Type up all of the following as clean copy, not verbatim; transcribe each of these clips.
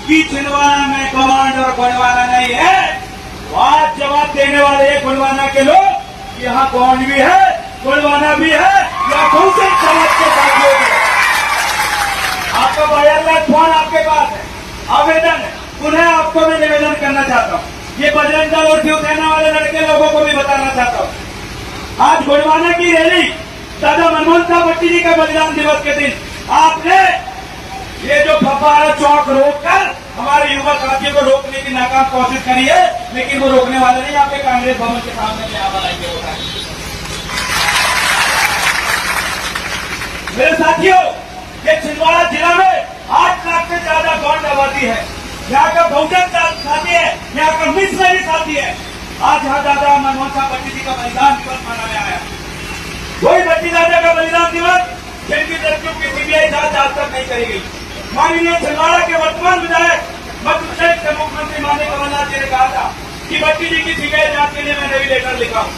कि छिंदवाड़ा में कमांड और गोंडवाना नहीं है। आज जवाब देने वाले हैं गोंडवाना के लोग, यहाँ कौन भी है, गोंडवाना भी है, या बहुजन समाज के साथ लोग हैं। आपका वायरलेस फोन आपके पास है, आवेदन है। उन्हें आपको मैं निवेदन करना चाहता हूँ, ये बजरंग दल और शिवसेना वाले लड़के लोगों को भी बताना चाहता हूँ, आज गोंडवाना की रैली दादा मनमोहन साहब भट्टी जी का बलिदान दिवस के दिन आपने ये जो फव्वारा चौक रोककर हमारे युवा साथियों को रोकने की नाकाम कोशिश करी है, लेकिन वो रोकने वाले नहीं। यहाँ पे कांग्रेस भवन के सामने क्या बनाएंगे होता है। मेरे साथियों, ये छिंदवाड़ा जिला में 8 लाख से ज्यादा गौंड आबादी है। यहाँ का बहुजन साथी है, यहाँ का मिश्र भी साथी है। आज यहाँ दादा मनमोहन साहब भट्टी जी का बलिदान दिवस मनाने आया। वही भट्टी दादा का बलिदान दिवस जिनकी लड़कियों की सीबीआई जांच आज तक नहीं करी गई। माननीय छिंदवाड़ा के वर्तमान विधायक मध्य प्रदेश के मुख्यमंत्री माननीय कमलनाथ जी ने कहा था कि भट्टी जी की सीबीआई जांच के लिए मैं नई लेटर लिखा हूँ।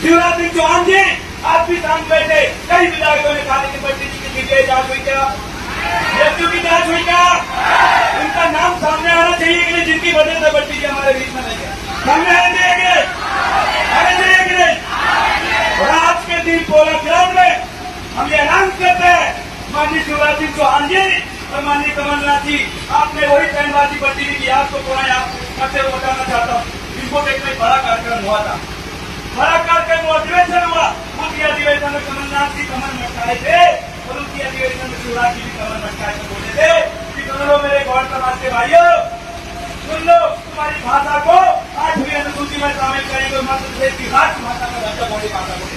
शिवराज सिंह चौहान जी आज भी सामने बैठे कई विधायकों ने कहा कि भट्टी जी की सीबीआई जांच हुई क्या, मृत्यु की जांच हुई क्या, उनका नाम सामने आना चाहिए कि जिनकी वजह से भट्टी जी हमारे बीच में नहीं है, सामने आने चाहिए कि नहीं। और आज के दिन पोला ग्राउंड में हम ये ऐलान करते हैं, माननीय शिवराज सिंह चौहान जी और माननीय कमलनाथ जी, आपने वही बयानबाजी भट्टी जी की याद को थोड़ा याद करते हुए बताना चाहता हूँ। इनको देखने बड़ा कार्यक्रम हुआ था, बड़ा कार्यक्रम अधिवेशन हुआ। उनकी अधिवेशन में कमलनाथ जी कमल मटकाए थे और उनकी अधिवेशन में शिवराज जी भी कमल मटकाए थे। बोले थे कि सुनो मेरे गौर समाज के भाइयों, सुन लो, तुम्हारी भाषा को 8वीं अनुसूची में शामिल करेंगे, मध्य प्रदेश की राष्ट्रभाषा में दर्जा बोली भाषा बोली।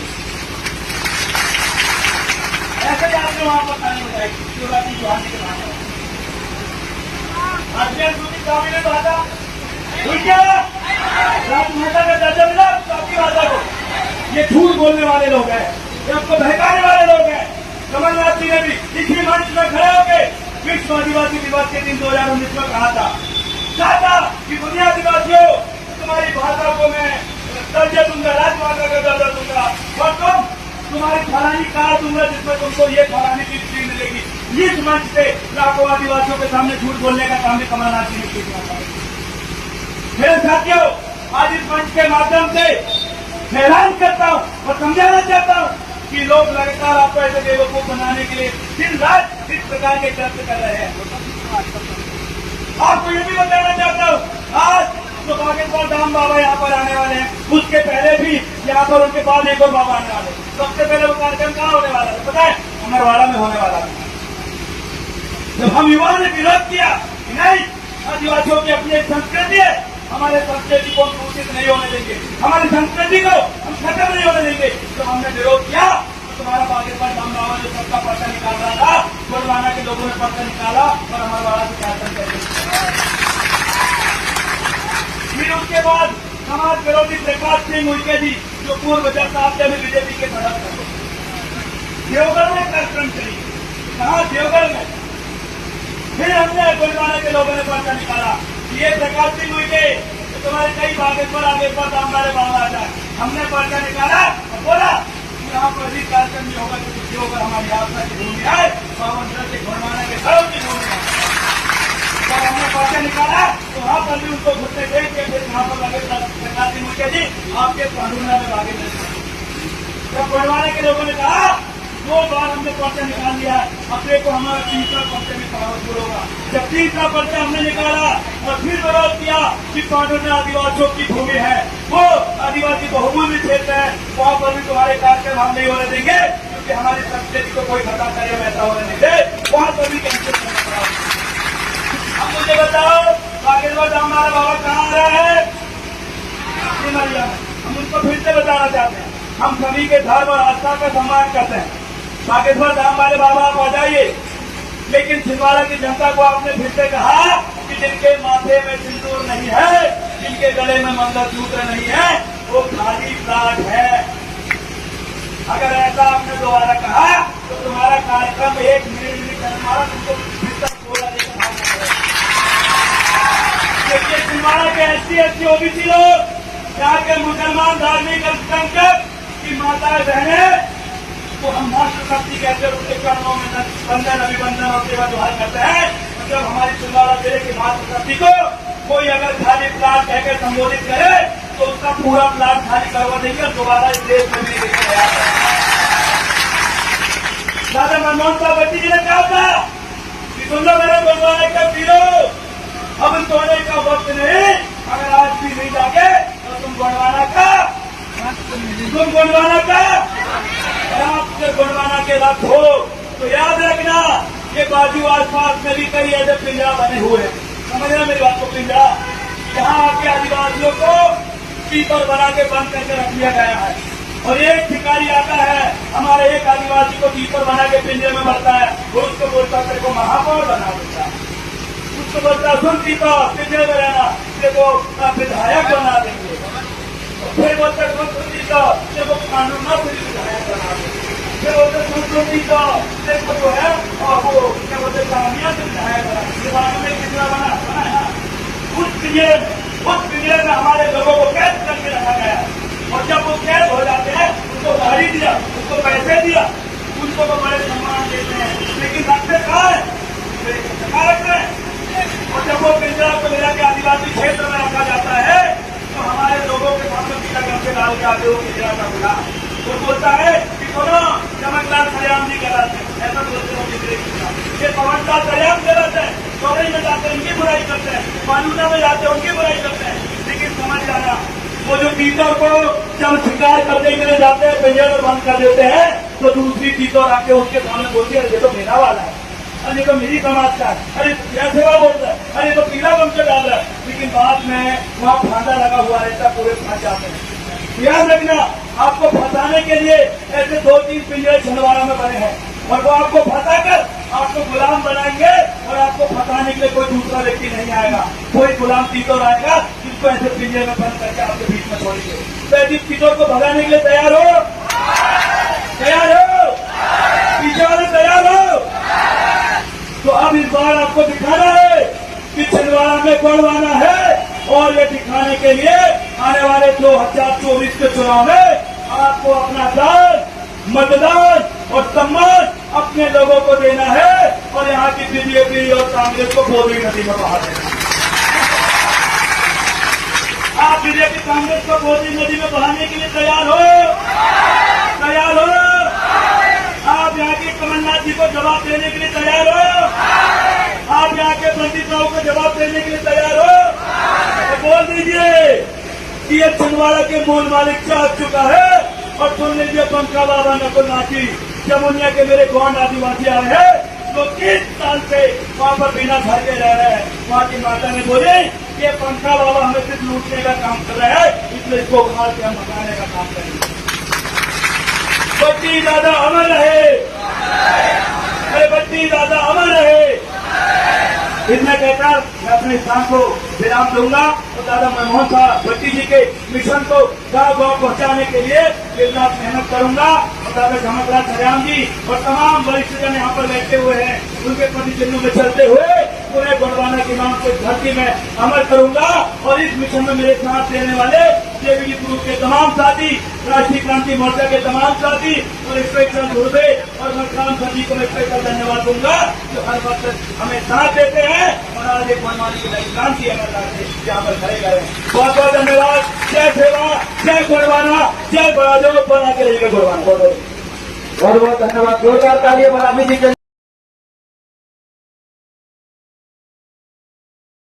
ऐसे ही आपने वहां पर खानी हो जाएगी शिवराज सिंह चौहान जी के भाषा। 8वीं अनुसूची शामिल है भाषा क्या राजभाषा का दर्जा मिला आपकी भाषा को। ये झूठ बोलने वाले लोग हैं, ये आपको बहकाने वाले लोग हैं। कमलनाथ जी ने भी इसी मंच में खड़े होकर विश्व आदिवासी दिवस के दिन 2019 में कहा था कि दुनिया आदिवासियों, तुम्हारी भाषा को मैं दर्जा दूंगा, राजभाषा का दर्जा दूंगा, और तुम्हारी फलानी कार दूंगा जिसमें तुमको ये फलानी की फ्री मिलेगी। इस मंच से लाखों आदिवासियों के सामने झूठ बोलने का काम भी कमलनाथ जी ने किया। मेरे साथियों, आज इस मंच के माध्यम से मैं ऐलान करता हूं और समझाना चाहता हूं कि लोग लगातार आपको ऐसे बेवकूफ बनाने के लिए दिन रात इस प्रकार के प्रयत्न कर रहे हैं। आपको ये भी बताना चाहता हूँ, आज जो बागेश्वर धाम बाबा यहाँ पर आने वाले हैं, उसके पहले भी यहाँ पर उनके बाद एक और बाबा आने वाले। सबसे पहले वो कार्यक्रम कहाँ होने वाला था पता है? अमरवाड़ा में होने वाला था। जब हम युवाओं ने विरोध किया कि नहीं, आदिवासियों की अपनी एक संस्कृति है, हमारे संस्कृति को दूषित नहीं होने देंगे, हमारी संस्कृति को हम खत्म नहीं होने देंगे, तो हमने विरोध किया। तुम्हारा बागेश्वर धाम बाबा जो सबका पर्चा निकाल रहा था, गोंडवाना के लोगों ने पर्चा निकाला और अमरवाड़ा से शासन कर दिया। फिर उसके बाद समाज विरोधी प्रकाश सिंह उइके जी, जो पूर्व जनता में बीजेपी के सदस्य थे, देवगढ़ में कार्यक्रम चली। कहा देवगढ़ में फिर हमने गोंडवाना के लोगों ने पर्चा निकाला, ये प्रकाश सिंह उइके तो तुम्हारे कई बागेश्वर आगेश्वर धाम वाले बाबा आता है। हमने पर्चा निकाला और बोला यहाँ पर भी कार्यक्रम भी होगा, जो होगा हमारी यात्रा की भूमि है, पावन से गोंडवाना के सर्व की भूमि है। तो हमने पर्चा निकाला तो वहाँ पर भी उनको घुटने देख के फिर यहाँ पर लगे प्रकाश सिंह उइके जी आपके कानूना में भागे नहीं। जब गोंडवाना के लोगों ने कहा 2 बार हमने पर्चा निकाल लिया है, अपने को हमारा 3रा पर्चे में शुरू होगा। जब 3रा पर्चा हमने निकाला और फिर विरोध किया कि कानूना आदिवासियों की भूमि है, वो आदिवासी बहुमूल्य क्षेत्र है, वहाँ पर भी तुम्हारे कार्यक्रम हम नहीं होने देंगे, क्योंकि हमारी संस्कृति को कोई खतरा करे वैसा होने नहीं दे, वहाँ पर भी कैंसिल करना पड़ा। अब मुझे बताओ बागेश्वर धाम हमारा बाबा कहाँ आ रहा है? हम उनको फिर से बताना चाहते हैं, हम सभी के धर्म और आस्था का सम्मान करते हैं। बागेश्वर धाम वाले बाबा आप आ जाइए, लेकिन छिंदवाड़ा की जनता को आपने फिर से कहा कि जिनके माथे में सिंदूर नहीं है, जिनके गले में मंगलसूत्र नहीं है, वो खाली प्लाट है। अगर ऐसा आपने दोबारा कहा तो तुम्हारा कार्यक्रम 1 मिनट नहीं करना, तुमको फिर तक बोला देगा। देखिए छिंदवाड़ा के SC OBC लोग, यहाँ के मुसलमान धार्मिक अल्पसंख्यक की माताएं बहनें, तो हम मातृशक्ति कहते हैं, उनके चरणों में वंदन अभिवंदन और सेवा जोहार करते हैं। जब हमारी छिंदवाड़ा जिले की मातृशक्ति को कोई अगर खाली प्लाट कहकर संबोधित करे तो उसका पूरा प्लाट खाली करवा देंगे और दोबारा इस देश में भी लेकर तैयार है। दादा मनमोहन साहब भट्टी जी ने कहा था कि सुन लो मेरे गोंडवाना के पीरो, अब सोने का वक्त नहीं, अगर आज भी नहीं जागे तो तुम गोंडवाना का गोंडवाना के रथ हो। तो याद रखना ये बाजू आसपास में भी कई ऐसे पिंजरा बने हुए हैं, समझना मेरी बात को। पिंजरा यहाँ आके आदिवासियों को पीपर बना के बंद करके रख दिया गया है और एक शिकारी आता है हमारे एक आदिवासी को पीपर बना के पिंजरे में मरता है, वो उसको बोलता है तेरे को महापौर बना देता है, उसको बोलता सुन पीपर पिंजरे में रहना, तेरे को विधायक बना देंगे, फिर बोलते संस्कृति का देखो कानून ना फिर विधायक बना देंगे, फिर बोलते संस्कृति का देखो जो है और वो क्या बोलते कहानियां से विधायक बना देंगे। में कितना बना है उस पिंजरे में हमारे लोगों को कैद करके रखा गया है और जब वो कैद हो जाते हैं उसको गाड़ी दिया, उसको पैसे दिया, उनको तो बड़े सम्मान देते हैं, लेकिन रखते कहाँ है रखते हैं। और जब वो पिंजरा को लेकर के आदिवासी क्षेत्र में रखा जाता है तो हमारे लोगों के सामने पीला करके डाल के आते हो पिंजरा का खुला, वो बोलता है कि सुनो चमकलाल सरेआम जी गलत है, ऐसा बोलते हो पिंजरे के साथ। ये पवनलाल सरेआम गलत है, चौधरी में जाते हैं उनकी बुराई करते हैं, फालूदा में जाते हैं उनकी बुराई करते हैं, लेकिन समझ जाना वो जो तीतर को जब शिकार करने के लिए जाते हैं पिंजरे में बंद कर देते हैं तो दूसरी तीतर आके उसके सामने बोलती है ये तो मेरा वाला है, अरे तो मेरी समाज का है, अरे सेवा बोलता है, अरे तो पीला गमछा डाल रहा है, लेकिन बाद में वहाँ फांदा लगा हुआ रहता, पूरे फंस जाते हैं। याद रखना आपको फंसाने के लिए ऐसे 2-3 पिंजरे छिंदवाड़ा में बने हैं और वो आपको फंसाकर आपको गुलाम बनाएंगे और आपको फंसाने के लिए कोई दूसरा व्यक्ति नहीं आएगा, कोई गुलाम तीतर आएगा जिसको ऐसे पिंजरे में बंद करके आपके बीच में छोड़ेंगे। तो ऐसी तीतर को भगाने के लिए तैयार हो, पीछे वाले तैयार हो। तो अब इस बार आपको दिखाना है कि छिंदवाड़ा में गोंडवाना है और ये दिखाने के लिए आने वाले 2024 के चुनाव में आपको अपना दान, मतदान और सम्मान अपने लोगों को देना है और यहाँ की बीजेपी और कांग्रेस को बोधवी नदी में बहा देना। आप बीजेपी कांग्रेस को बोधवी नदी में बहाने के लिए तैयार हो? आप यहाँ के कमलनाथ जी को जवाब देने के लिए तैयार हो? आप यहाँ के पंडित राव को जवाब देने के लिए तैयार हो? तो बोल दीजिए कि ये छिंदवाड़ा के मूल मालिक चाह चुका है और सुन लीजिए पंखा बाबा नकुल नाची जमुनिया के मेरे गौंड आदिवासी आए हैं जो 30 साल से वहाँ पर बिना घर के रह रहे हैं। वहाँ की माता ने बोली कि पंखा बाबा हमें सिर्फ लूटने का काम कर रहा है, इसलिए इसको उखाड़ के हम भगाने का काम करेंगे। बच्ची दादा अमर रहे, अरे बच्ची दादा अमर रहे। इतना कहकर मैं अपने स्थान को विराम दूंगा और दादा मनमोहन साहब भट्टी जी के मिशन को गांव-गांव पहुंचाने के लिए दिन रात मेहनत करूंगा और दादा चमकलाल सरेआम जी और तमाम वरिष्ठ जन यहाँ पर बैठे हुए हैं उनके प्रति चिन्हों में चलते हुए पूरे गोंडवाना की नाम से धरती में अमल करूंगा और इस मिशन में मेरे साथ देने वाले जेबीजी ग्रुप के तमाम साथी, राष्ट्रीय क्रांति मोर्चा के तमाम साथी और स्पेशल गुरुदे और मलकाम सभी को मैं स्पेशल धन्यवाद दूंगा जो हर वक्त हमें साथ देते हैं और आज एक गोंडवाना की नई क्रांति यहाँ पर खड़े गए। बहुत बहुत धन्यवाद। जय सेवा, जय गोंडवाना, जय बड़ा जो बना के रहेगा गोंडवाना। बहुत बहुत धन्यवाद। 2 4 तालियां बरामी जी के